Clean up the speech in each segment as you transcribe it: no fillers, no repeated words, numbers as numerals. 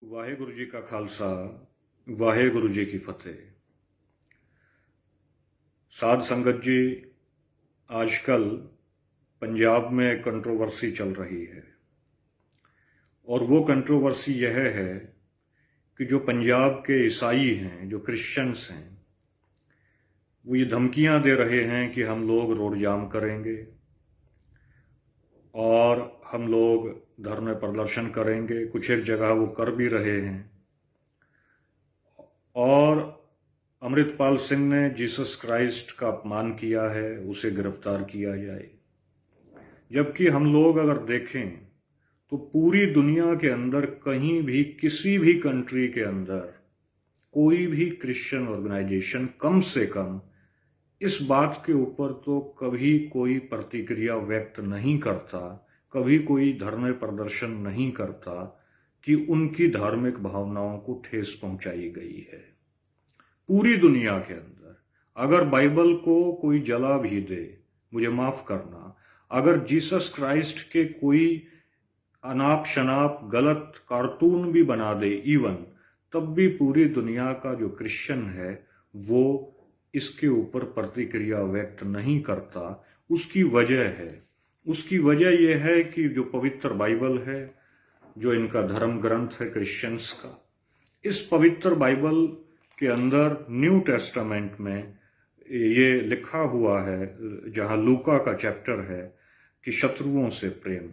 वाहेगुरु जी का खालसा वाहेगुरु जी की फतेह। साध संगत जी, आजकल पंजाब में कंट्रोवर्सी चल रही है और वो कंट्रोवर्सी यह है कि जो पंजाब के ईसाई हैं, जो क्रिश्चियंस हैं, वो ये धमकियां दे रहे हैं कि हम लोग रोड जाम करेंगे और हम लोग धरने प्रदर्शन करेंगे। कुछ एक जगह वो कर भी रहे हैं। और अमृतपाल सिंह ने जीसस क्राइस्ट का अपमान किया है, उसे गिरफ्तार किया जाए। जबकि हम लोग अगर देखें तो पूरी दुनिया के अंदर कहीं भी, किसी भी कंट्री के अंदर कोई भी क्रिश्चियन ऑर्गेनाइजेशन कम से कम इस बात के ऊपर तो कभी कोई प्रतिक्रिया व्यक्त नहीं करता, कभी कोई धरने प्रदर्शन नहीं करता कि उनकी धार्मिक भावनाओं को ठेस पहुंचाई गई है। पूरी दुनिया के अंदर अगर बाइबल को कोई जला भी दे, मुझे माफ करना, अगर जीसस क्राइस्ट के कोई अनाप शनाप गलत कार्टून भी बना दे इवन, तब भी पूरी दुनिया का जो क्रिश्चियन है वो इसके ऊपर प्रतिक्रिया व्यक्त नहीं करता। उसकी वजह यह है कि जो पवित्र बाइबल है, जो इनका धर्म ग्रंथ है क्रिश्चियंस का, इस पवित्र बाइबल के अंदर न्यू टेस्टामेंट में ये लिखा हुआ है, जहां लूका का चैप्टर है कि शत्रुओं से प्रेम।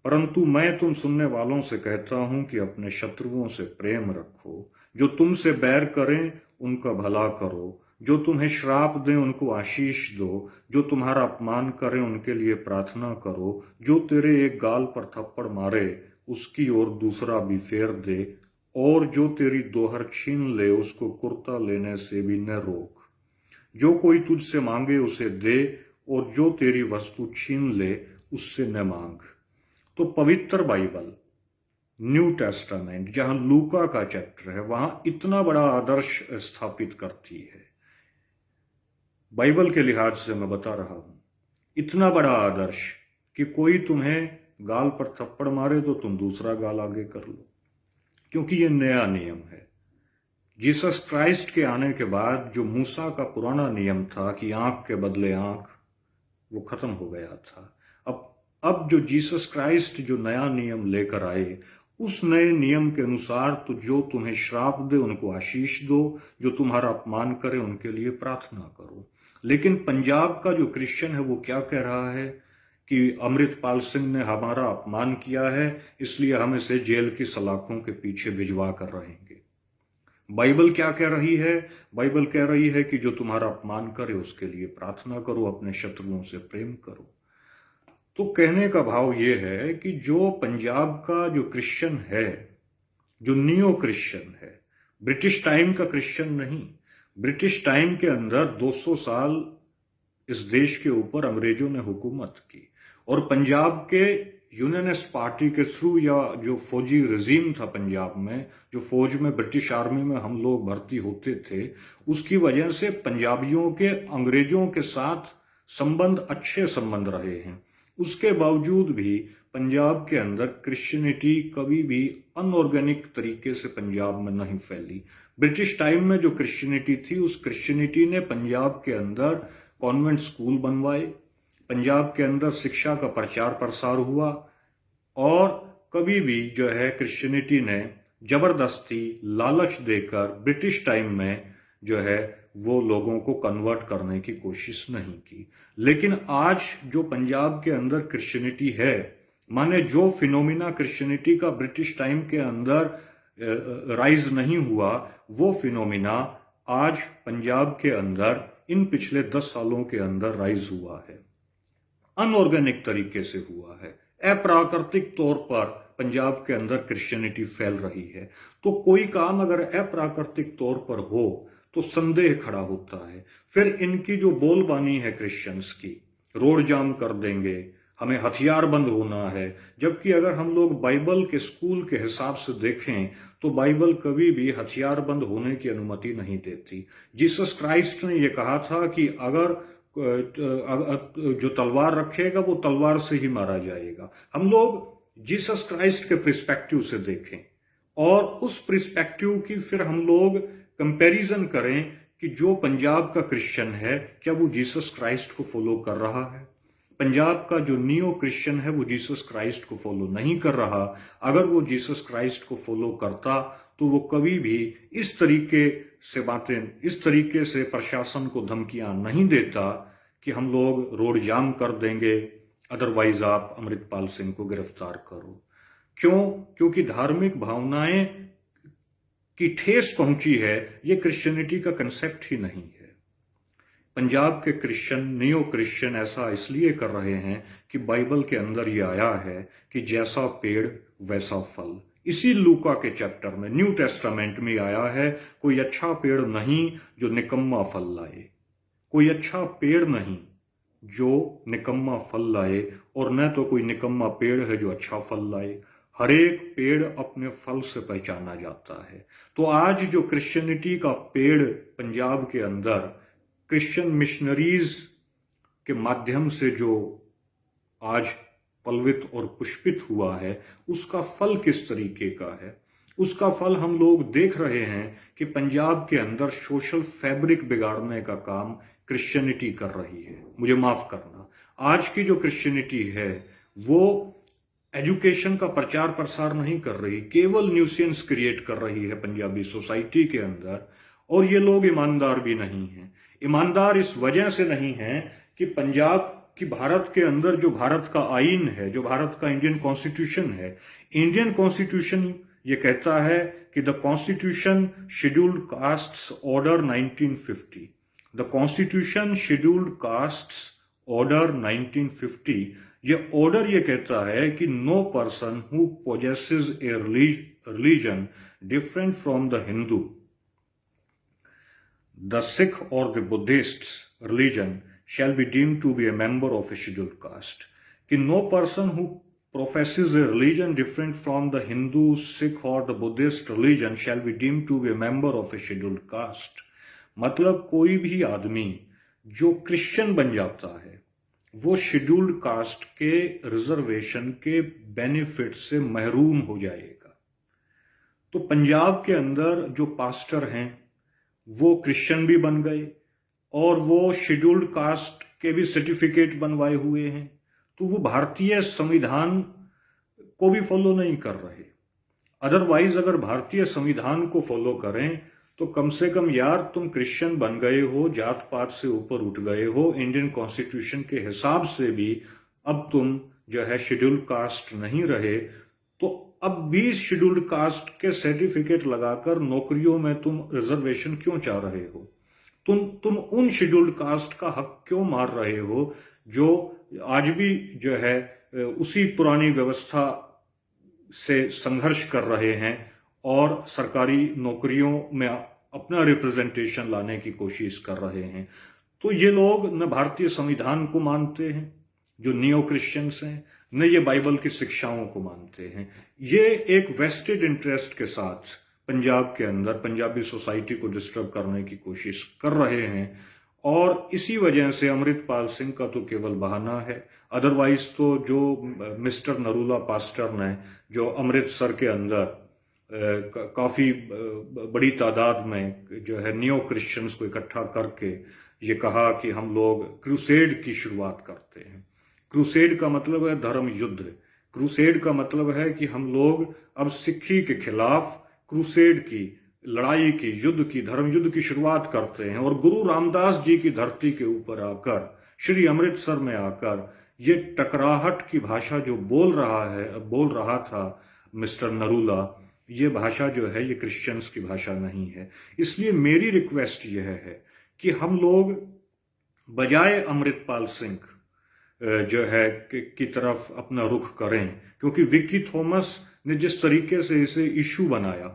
परंतु मैं तुम सुनने वालों से कहता हूं कि अपने शत्रुओं से प्रेम रखो, जो तुमसे बैर करें उनका भला करो, जो तुम्हें श्राप दें उनको आशीष दो, जो तुम्हारा अपमान करें उनके लिए प्रार्थना करो, जो तेरे एक गाल पर थप्पड़ मारे उसकी ओर दूसरा भी फेर दे, और जो तेरी दोहर छीन ले उसको कुर्ता लेने से भी न रोक। जो कोई तुझसे मांगे उसे दे, और जो तेरी वस्तु छीन ले उससे न मांग। तो पवित्र बाइबल, न्यू टेस्टामेंट, जहां लूका का चैप्टर है, वहां इतना बड़ा आदर्श स्थापित करती है। बाइबल के लिहाज से मैं बता रहा हूं, इतना बड़ा आदर्श कि कोई तुम्हें गाल पर थप्पड़ मारे तो तुम दूसरा गाल आगे कर लो, क्योंकि ये नया नियम है। जीसस क्राइस्ट के आने के बाद जो मूसा का पुराना नियम था कि आंख के बदले आंख, वो खत्म हो गया था। अब जो जीसस क्राइस्ट जो नया नियम लेकर आए, उस नए नियम के अनुसार तो जो तुम्हें श्राप दे उनको आशीष दो, जो तुम्हारा अपमान करे उनके लिए प्रार्थना करो। लेकिन पंजाब का जो क्रिश्चियन है वो क्या कह रहा है कि अमृतपाल सिंह ने हमारा अपमान किया है, इसलिए हम इसे जेल की सलाखों के पीछे भिजवा कर रहेंगे। बाइबल क्या कह रही है? बाइबल कह रही है कि जो तुम्हारा अपमान करे उसके लिए प्रार्थना करो, अपने शत्रुओं से प्रेम करो। तो कहने का भाव ये है कि जो पंजाब का जो क्रिश्चियन है, जो नियो क्रिश्चियन है, ब्रिटिश टाइम का क्रिश्चियन नहीं, ब्रिटिश टाइम के अंदर 200 साल इस देश के ऊपर अंग्रेजों ने हुकूमत की, और पंजाब के यूनियनिस्ट पार्टी के थ्रू, या जो फौजी रजीम था पंजाब में, जो फौज में ब्रिटिश आर्मी में हम लोग भर्ती होते थे, उसकी वजह से पंजाबियों के अंग्रेजों के साथ संबंध, अच्छे संबंध रहे हैं। उसके बावजूद भी पंजाब के अंदर क्रिश्चियनिटी कभी भी अनऑर्गेनिक तरीके से पंजाब में नहीं फैली। ब्रिटिश टाइम में जो क्रिश्चियनिटी थी, उस क्रिश्चियनिटी ने पंजाब के अंदर कॉन्वेंट स्कूल बनवाए, पंजाब के अंदर शिक्षा का प्रचार प्रसार हुआ, और कभी भी जो है क्रिश्चियनिटी ने जबरदस्ती लालच देकर ब्रिटिश टाइम में जो है वो लोगों को कन्वर्ट करने की कोशिश नहीं की। लेकिन आज जो पंजाब के अंदर क्रिश्चियनिटी है, माने जो फिनोमिना क्रिश्चियनिटी का ब्रिटिश टाइम के अंदर राइज नहीं हुआ, वो फिनोमिना आज पंजाब के अंदर इन पिछले 10 सालों के अंदर राइज हुआ है। अनऑर्गेनिक तरीके से हुआ है, अप्राकृतिक तौर पर पंजाब के अंदर क्रिश्चियनिटी फैल रही है। तो कोई काम अगर अप्राकृतिक तौर पर हो तो संदेह खड़ा होता है। फिर इनकी जो बोलबानी है क्रिश्चियंस की, रोड जाम कर देंगे, हमें हथियारबंद होना है, जबकि अगर हम लोग बाइबल के स्कूल के हिसाब से देखें तो बाइबल कभी भी हथियारबंद होने की अनुमति नहीं देती। जीसस क्राइस्ट ने यह कहा था कि अगर जो तलवार रखेगा वो तलवार से ही मारा जाएगा। हम लोग जीसस क्राइस्ट के पर्सपेक्टिव से देखें, और उस पर्सपेक्टिव की फिर हम लोग कंपैरिजन करें कि जो पंजाब का क्रिश्चियन है क्या वो जीसस क्राइस्ट को फॉलो कर रहा है, पंजाब का जो नियो क्रिश्चियन है वो जीसस क्राइस्ट को फॉलो नहीं कर रहा। अगर वो जीसस क्राइस्ट को फॉलो करता तो वो कभी भी इस तरीके से बातें, इस तरीके से प्रशासन को धमकियां नहीं देता कि हम लोग रोड जाम कर देंगे, अदरवाइज आप अमृतपाल सिंह को गिरफ्तार करो। क्यों? क्योंकि धार्मिक भावनाएं की ठेस पहुंची है, ये क्रिश्चियनिटी का कंसेप्ट ही नहीं है। पंजाब के क्रिश्चियन, नियो क्रिश्चियन ऐसा इसलिए कर रहे हैं कि बाइबल के अंदर ये आया है कि जैसा पेड़ वैसा फल। इसी लूका के चैप्टर में, न्यू टेस्टामेंट में आया है, कोई अच्छा पेड़ नहीं जो निकम्मा फल लाए, कोई अच्छा पेड़ नहीं जो निकम्मा फल लाए, और न तो कोई निकम्मा पेड़ है जो अच्छा फल लाए। हर एक पेड़ अपने फल से पहचाना जाता है। तो आज जो क्रिश्चियनिटी का पेड़ पंजाब के अंदर क्रिश्चियन मिशनरीज के माध्यम से जो आज पल्वित और पुष्पित हुआ है, उसका फल किस तरीके का है? उसका फल हम लोग देख रहे हैं कि पंजाब के अंदर सोशल फैब्रिक बिगाड़ने का काम क्रिश्चियनिटी कर रही है। मुझे माफ करना, आज की जो क्रिश्चियनिटी है वो एजुकेशन का प्रचार प्रसार नहीं कर रही, केवल न्यूसेंस क्रिएट कर रही है पंजाबी सोसाइटी के अंदर। और ये लोग ईमानदार भी नहीं हैं। ईमानदार इस वजह से नहीं है कि पंजाब की, भारत के अंदर जो भारत का आईन है, जो भारत का इंडियन कॉन्स्टिट्यूशन है, इंडियन कॉन्स्टिट्यूशन ये कहता है कि the constitution scheduled castes order 1950, the constitution scheduled castes order 1950, ये ऑर्डर ये कहता है कि no person who possesses a religion different from the Hindu, the Sikh or the Buddhist religion shall be deemed to be a member of a scheduled caste. कि no person who professes a religion different from the Hindu, Sikh or the Buddhist religion shall be deemed to be a member of a scheduled caste. मतलब कोई भी आदमी जो Christian बन जाता है वो शेड्यूल्ड कास्ट के रिजर्वेशन के बेनिफिट से महरूम हो जाएगा। तो पंजाब के अंदर जो पास्टर हैं वो क्रिश्चियन भी बन गए और वो शेड्यूल्ड कास्ट के भी सर्टिफिकेट बनवाए हुए हैं, तो वो भारतीय संविधान को भी फॉलो नहीं कर रहे। अदरवाइज अगर भारतीय संविधान को फॉलो करें तो कम से कम यार तुम क्रिश्चियन बन गए हो, जात पात से ऊपर उठ गए हो, इंडियन कॉन्स्टिट्यूशन के हिसाब से भी अब तुम जो है शेड्यूल्ड कास्ट नहीं रहे, तो अब भी शेड्यूल्ड कास्ट के सर्टिफिकेट लगाकर नौकरियों में तुम रिजर्वेशन क्यों चाह रहे हो? तुम उन शेड्यूल्ड कास्ट का हक क्यों मार रहे हो जो आज भी जो है उसी पुरानी व्यवस्था से संघर्ष कर रहे हैं और सरकारी नौकरियों में अपना रिप्रेजेंटेशन लाने की कोशिश कर रहे हैं। तो ये लोग न भारतीय संविधान को मानते हैं जो नियो क्रिश्चियंस हैं, न ये बाइबल की शिक्षाओं को मानते हैं। ये एक वेस्टेड इंटरेस्ट के साथ पंजाब के अंदर पंजाबी सोसाइटी को डिस्टर्ब करने की कोशिश कर रहे हैं, और इसी वजह से अमृतपाल सिंह का तो केवल बहाना है। अदरवाइज तो जो मिस्टर नरूला पास्टर ने जो अमृतसर के अंदर काफी बड़ी तादाद में जो है नियो क्रिश्चियंस को इकट्ठा करके ये कहा कि हम लोग क्रूसेड की शुरुआत करते हैं। क्रूसेड का मतलब है धर्म युद्ध। क्रूसेड का मतलब है कि हम लोग अब सिक्खी के खिलाफ क्रूसेड की लड़ाई की, युद्ध की, धर्म युद्ध की शुरुआत करते हैं। और गुरु रामदास जी की धरती के ऊपर आकर, श्री अमृतसर में आकर ये टकराहट की भाषा जो बोल रहा था मिस्टर नरूला, ये भाषा जो है ये क्रिश्चियंस की भाषा नहीं है। इसलिए मेरी रिक्वेस्ट यह है कि हम लोग बजाय अमृतपाल सिंह जो है की तरफ अपना रुख करें, क्योंकि विक्की थॉमस ने जिस तरीके से इसे इशू बनाया,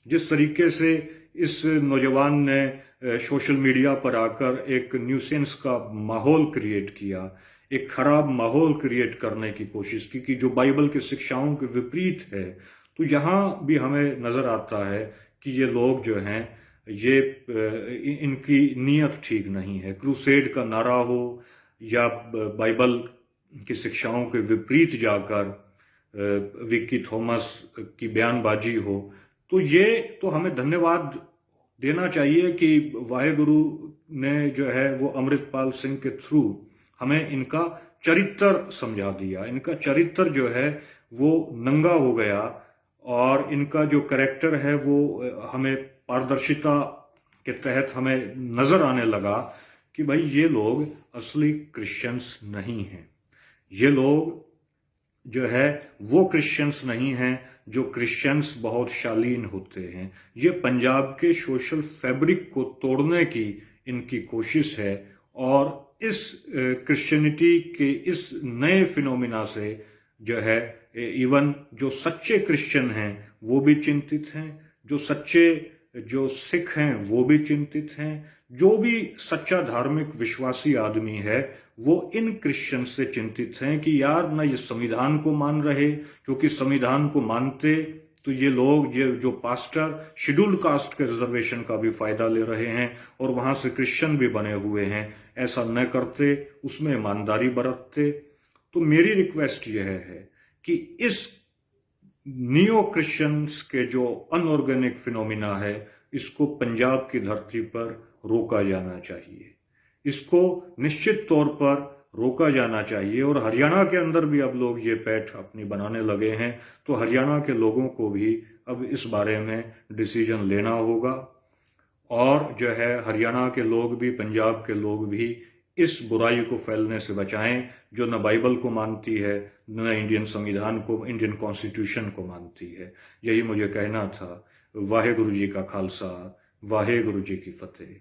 जिस तरीके से इस नौजवान ने सोशल मीडिया पर आकर एक न्यूसेंस का माहौल क्रिएट किया, एक खराब माहौल क्रिएट करने की कोशिश की कि जो बाइबल की शिक्षाओं के विपरीत है, तो यहाँ भी हमें नजर आता है कि ये लोग जो हैं ये इनकी नीयत ठीक नहीं है। क्रूसेड का नारा हो या बाइबल की शिक्षाओं के विपरीत जाकर विक्की थॉमस की बयानबाजी हो, तो ये तो हमें धन्यवाद देना चाहिए कि वाहेगुरु ने जो है वो अमृतपाल सिंह के थ्रू हमें इनका चरित्र समझा दिया। इनका चरित्र जो है वो नंगा हो गया और इनका जो कैरेक्टर है वो हमें पारदर्शिता के तहत हमें नजर आने लगा कि भाई ये लोग असली क्रिश्चियंस नहीं हैं। ये लोग जो है वो क्रिश्चियंस नहीं हैं जो क्रिश्चियंस बहुत शालीन होते हैं। ये पंजाब के सोशल फैब्रिक को तोड़ने की इनकी कोशिश है और इस क्रिश्चियनिटी के इस नए फिनोमिना से जो है इवन जो सच्चे क्रिश्चियन हैं वो भी चिंतित हैं, जो सच्चे जो सिख हैं वो भी चिंतित हैं, जो भी सच्चा धार्मिक विश्वासी आदमी है वो इन क्रिश्चियन से चिंतित हैं कि यार ना ये संविधान को मान रहे, क्योंकि संविधान को मानते तो ये लोग जो पास्टर शेड्यूल्ड कास्ट के रिजर्वेशन का भी फायदा ले रहे हैं और वहां से क्रिश्चियन भी बने हुए हैं, ऐसा न करते, उसमें ईमानदारी बरतते। तो मेरी रिक्वेस्ट यह है कि इस नियो क्रिश्चियंस के जो अनऑर्गेनिक फिनोमिना है इसको पंजाब की धरती पर रोका जाना चाहिए, इसको निश्चित तौर पर रोका जाना चाहिए। और हरियाणा के अंदर भी अब लोग ये पैठ अपनी बनाने लगे हैं, तो हरियाणा के लोगों को भी अब इस बारे में डिसीजन लेना होगा और जो है हरियाणा के लोग भी, पंजाब के लोग भी इस बुराई को फैलने से बचाएं जो न बाइबल को मानती है न इंडियन संविधान को, इंडियन कॉन्स्टिट्यूशन को मानती है। यही मुझे कहना था। वाहेगुरु जी का खालसा, वाहेगुरु जी की फतेह।